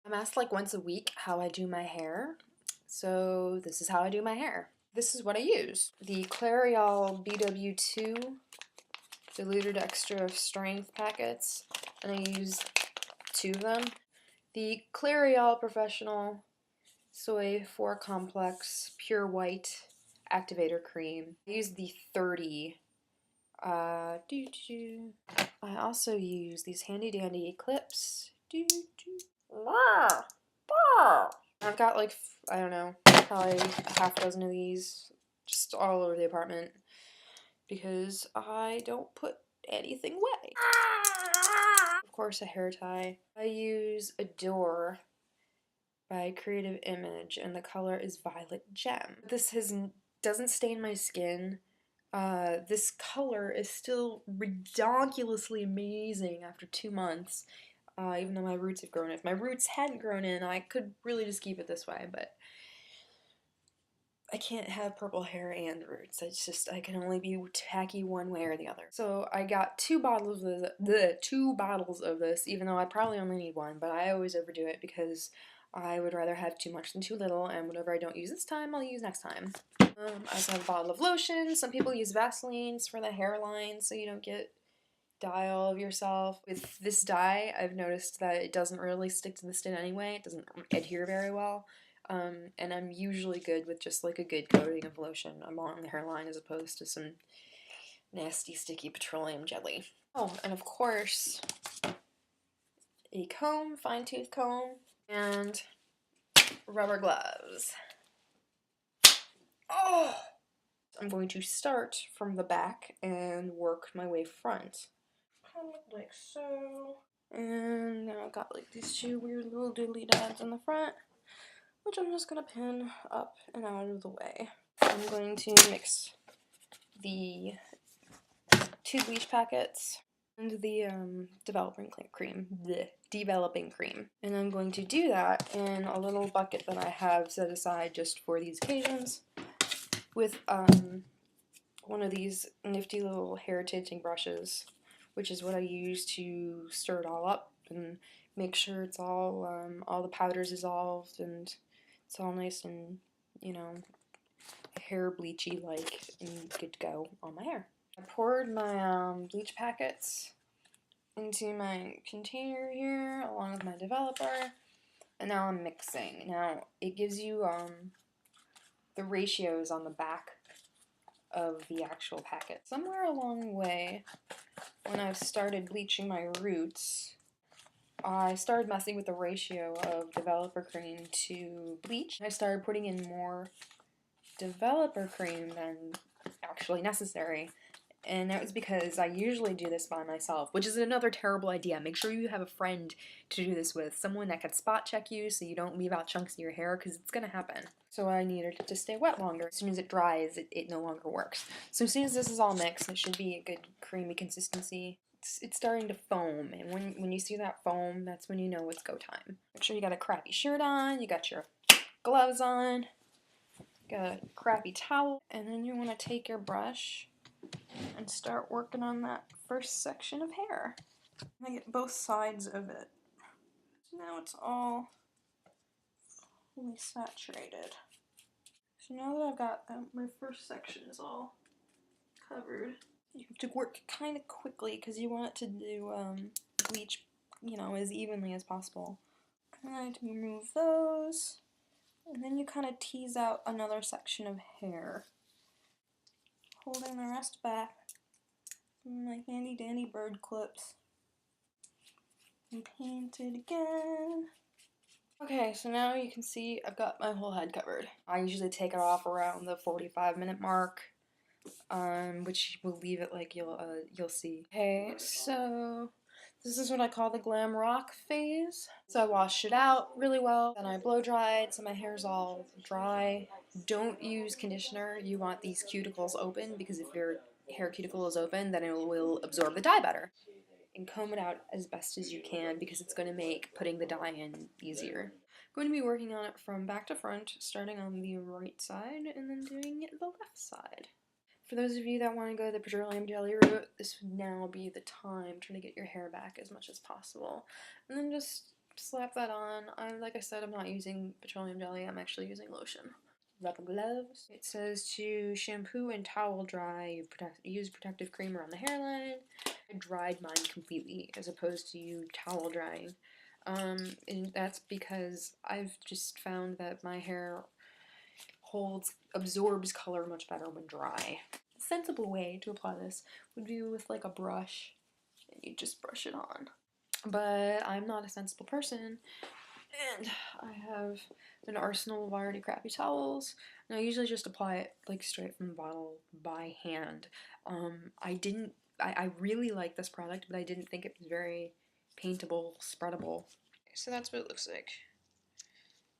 I'm asked like once a week how I do my hair, so this is how I do my hair. This is what I use. The Clairol BW2 diluted extra strength packets, and I use 2 of them. The Clairol Professional Soy 4 Complex Pure White Activator Cream. I use the 30. I also use these handy dandy clips. I've got like, I don't know, probably a half dozen of these just all over the apartment because I don't put anything away. Of course, a hair tie. I use Adore by Creative Image, and the color is Violet Gem. This doesn't stain my skin. This color is still ridiculously amazing after 2 months, even though my roots have grown in. If my roots hadn't grown in, I could really just keep it this way, but I can't have purple hair and roots. It's just, I can only be tacky one way or the other. So I got 2 bottles of this, even though I probably only need 1, but I always overdo it because I would rather have too much than too little, and whatever I don't use this time, I'll use next time. I also have a bottle of lotion. Some people use Vaselines for the hairline so you don't get dye all over yourself. With this dye, I've noticed that it doesn't really stick to the skin anyway. It doesn't adhere very well. And I'm usually good with just like a good coating of lotion along the hairline as opposed to some nasty sticky petroleum jelly. Oh, and of course, a comb, fine tooth comb, and rubber gloves. Oh! I'm going to start from the back and work my way front. Kind of like so. And now I've got like these 2 weird little doodly dabs in the front, which I'm just gonna pin up and out of the way. I'm going to mix the 2 bleach packets and the developing cream. And I'm going to do that in a little bucket that I have set aside just for these occasions with one of these nifty little hair tinting brushes, which is what I use to stir it all up and make sure it's all the powder's dissolved and it's all nice and, you know, hair bleachy like and good to go on my hair. I poured my bleach packets into my container here along with my developer, and now I'm mixing. Now it gives you the ratios on the back of the actual packet. Somewhere along the way, when I started bleaching my roots, I started messing with the ratio of developer cream to bleach. I started putting in more developer cream than actually necessary. And that was because I usually do this by myself, which is another terrible idea. Make sure you have a friend to do this with, someone that can spot check you so you don't leave out chunks in your hair, because it's going to happen. So I needed it to stay wet longer. As soon as it dries, it no longer works. So as soon as this is all mixed, it should be a good creamy consistency. It's starting to foam, and when you see that foam, that's when you know it's go time. Make sure you got a crappy shirt on, you got your gloves on, got a crappy towel, and then you want to take your brush and start working on that first section of hair. I get both sides of it. So now it's all fully saturated. So now that I've got my first section is all covered, you have to work kind of quickly because you want it to do bleach, you know, as evenly as possible. And to remove those, and then you kind of tease out another section of hair, holding the rest back. My handy dandy bird clips. And paint it again. Okay, so now you can see I've got my whole head covered. I usually take it off around the 45-minute mark, which will leave it like you'll see. Okay, so this is what I call the glam rock phase. So I washed it out really well, then I blow dried, so my hair's all dry. Don't use conditioner. You want these cuticles open, because if your hair cuticle is open, then it will absorb the dye better. And comb it out as best as you can, because it's going to make putting the dye in easier. I'm going to be working on it from back to front, starting on the right side and then doing the left side. For those of you that want to go the petroleum jelly route, this would now be the time trying to get your hair back as much as possible. And then just slap that on. Like I said, I'm not using petroleum jelly, I'm actually using lotion. Rubber gloves. It says to shampoo and towel dry, use protective cream around the hairline. I dried mine completely as opposed to you towel drying. And that's because I've just found that my hair absorbs color much better when dry. A sensible way to apply this would be with like a brush, and you just brush it on. But I'm not a sensible person, and I have an arsenal of already crappy towels, and I usually just apply it like straight from the bottle by hand. I really like this product, but I didn't think it was very paintable, spreadable. So that's what it looks like.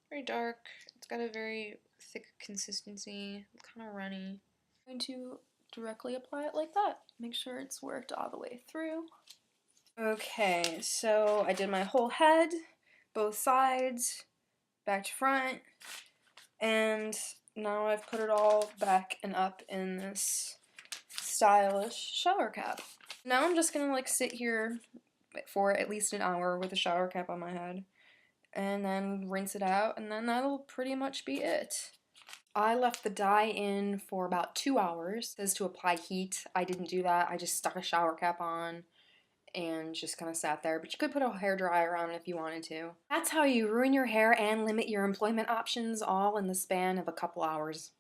Very dark. It's got a very thick consistency, kind of runny. I'm going to directly apply it like that. Make sure it's worked all the way through. Okay, so I did my whole head, both sides, back to front, and now I've put it all back and up in this stylish shower cap. Now I'm just gonna like sit here for at least an hour with a shower cap on my head, and then rinse it out, and then that'll pretty much be it. I left the dye in for about 2 hours. It says to apply heat. I didn't do that. I just stuck a shower cap on and just kind of sat there, but you could put a hairdryer on if you wanted to. That's how you ruin your hair and limit your employment options all in the span of a couple hours.